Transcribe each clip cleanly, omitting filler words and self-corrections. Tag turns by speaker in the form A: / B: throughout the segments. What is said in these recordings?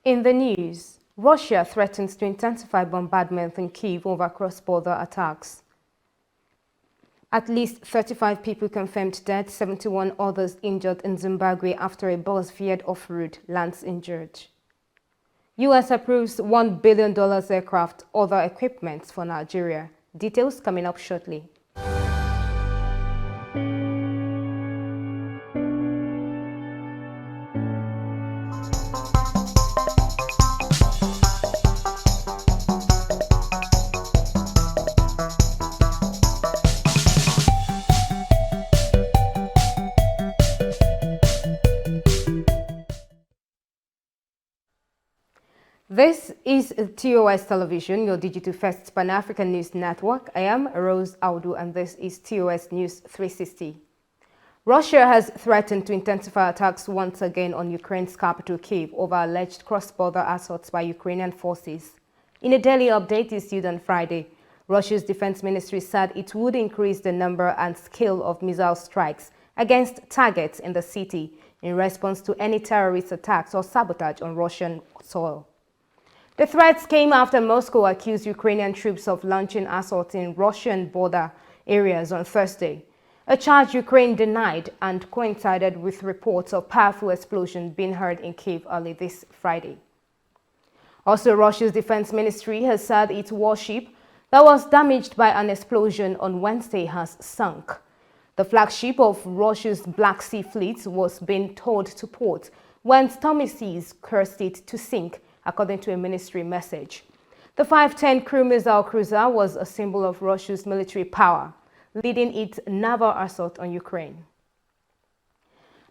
A: In the news, Russia threatens to intensify bombardment in Kyiv over cross-border attacks. At least 35 people confirmed dead, 71 others injured in Zimbabwe after a bus veered off-road lands injured. U.S. approves $1 billion aircraft, other equipment for Nigeria. Details coming up shortly. This is TOS Television, your digital-first Pan-African news network. I am Rose Audu, and this is TOS News 360. Russia has threatened to intensify attacks once again on Ukraine's capital, Kyiv, over alleged cross-border assaults by Ukrainian forces. In a daily update issued on Friday, Russia's defense ministry said it would increase the number and scale of missile strikes against targets in the city in response to any terrorist attacks or sabotage on Russian soil. The threats came after Moscow accused Ukrainian troops of launching assaults in Russian border areas on Thursday, a charge Ukraine denied and coincided with reports of powerful explosions being heard in Kyiv early this Friday. Also, Russia's defense ministry has said its warship that was damaged by an explosion on Wednesday has sunk. The flagship of Russia's Black Sea Fleet was being towed to port when stormy seas caused it to sink, according to a ministry message. The 510 crew missile cruiser was a symbol of Russia's military power, leading its naval assault on Ukraine.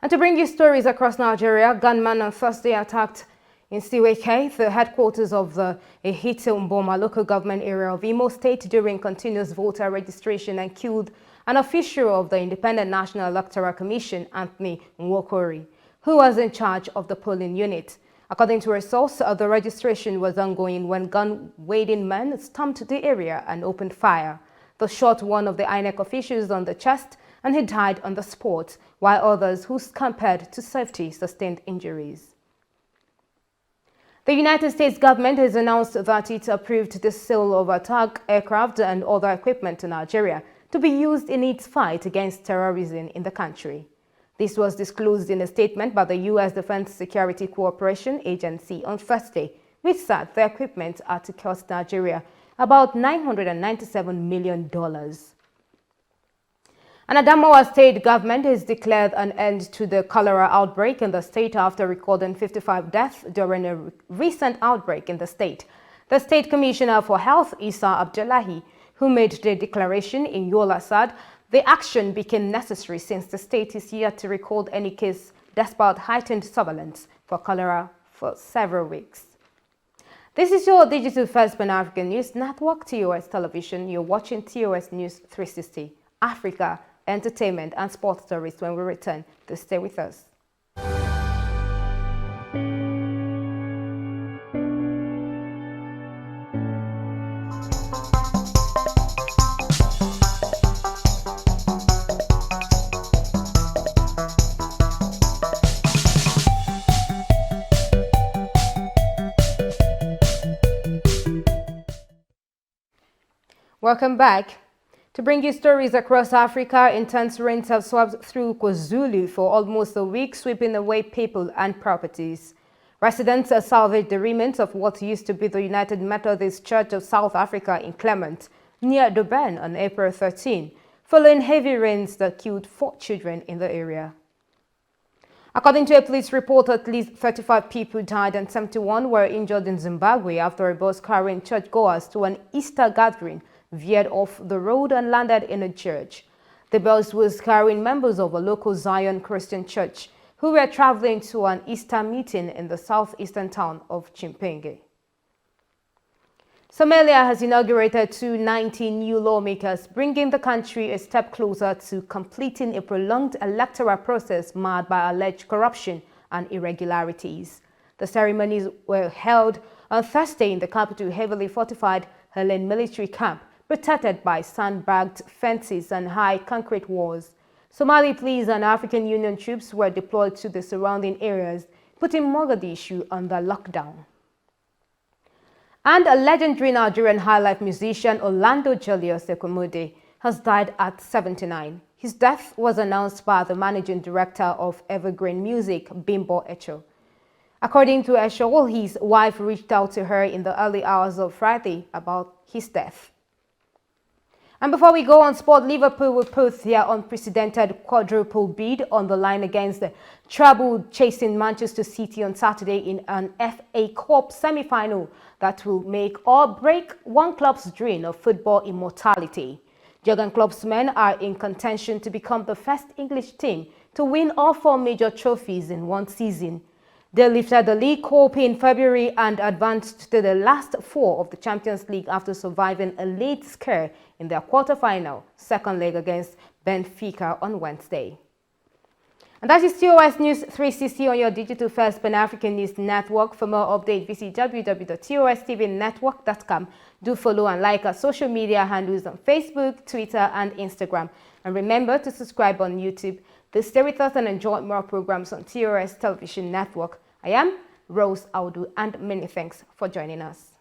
A: And to bring you stories across Nigeria, gunmen on Thursday attacked in Siweke, the headquarters of the Ehite-Mboma local government area of Imo State, during continuous voter registration and killed an official of the Independent National Electoral Commission, Anthony Nwokori, who was in charge of the polling unit. According to a source, the registration was ongoing when gun-wielding men stormed the area and opened fire. They shot one of the INEC officials on the chest and he died on the spot, while others who scampered to safety sustained injuries. The United States government has announced that it approved the sale of attack aircraft and other equipment to Nigeria to be used in its fight against terrorism in the country. This was disclosed in a statement by the U.S. Defense Security Cooperation Agency on Thursday, which said the equipment are to cost Nigeria about $997 million. And Adamawa state government has declared an end to the cholera outbreak in the state after recording 55 deaths during a recent outbreak in the state. The State Commissioner for Health, Isa Abdullahi, who made the declaration in Yola, said the action became necessary since the state is yet to record any case despite heightened surveillance for cholera for several weeks. This is your digital first Pan-African news network, TOS Television. You're watching TOS News 360, Africa, entertainment and sports stories. When we return, to stay with us. Welcome back. To bring you stories across Africa, intense rains have swept through KwaZulu for almost a week, sweeping away people and properties. Residents have salvaged the remains of what used to be the United Methodist Church of South Africa in Clement, near Durban on April 13, following heavy rains that killed 4 children in the area. According to a police report, at least 35 people died and 71 were injured in Zimbabwe after a bus carrying churchgoers to an Easter gathering veered off the road and landed in a church. The bus was carrying members of a local Zion Christian church who were traveling to an Easter meeting in the southeastern town of Chimpenge. Somalia has inaugurated 290 new lawmakers, bringing the country a step closer to completing a prolonged electoral process marred by alleged corruption and irregularities. The ceremonies were held on Thursday in the capital heavily fortified Helen military camp, protected by sandbagged fences and high concrete walls. Somali police and African Union troops were deployed to the surrounding areas, putting Mogadishu under lockdown. And a legendary Nigerian highlife musician, Orlando Julius Ekwemode, has died at 79. His death was announced by the managing director of Evergreen Music, Bimbo Echo. According to Echo, his wife reached out to her in the early hours of Friday about his death. And before we go on sport, Liverpool will put their unprecedented quadruple bid on the line against the treble-chasing Manchester City on Saturday in an FA Cup semi-final that will make or break one club's dream of football immortality. Jurgen Klopp's men are in contention to become the first English team to win all 4 major trophies in one season. They lifted the League Cup in February and advanced to the last 4 of the Champions League after surviving a late scare in their quarter-final second leg against Benfica on Wednesday. And that is TOS News 360 on your digital-first Pan-African News Network. For more updates, visit www.TOSTVNetwork.com. Do follow and like our social media handles on Facebook, Twitter, and Instagram. And remember to subscribe on YouTube. To stay with us and enjoy more programs on TOS Television Network. I am Rose Audu, and many thanks for joining us.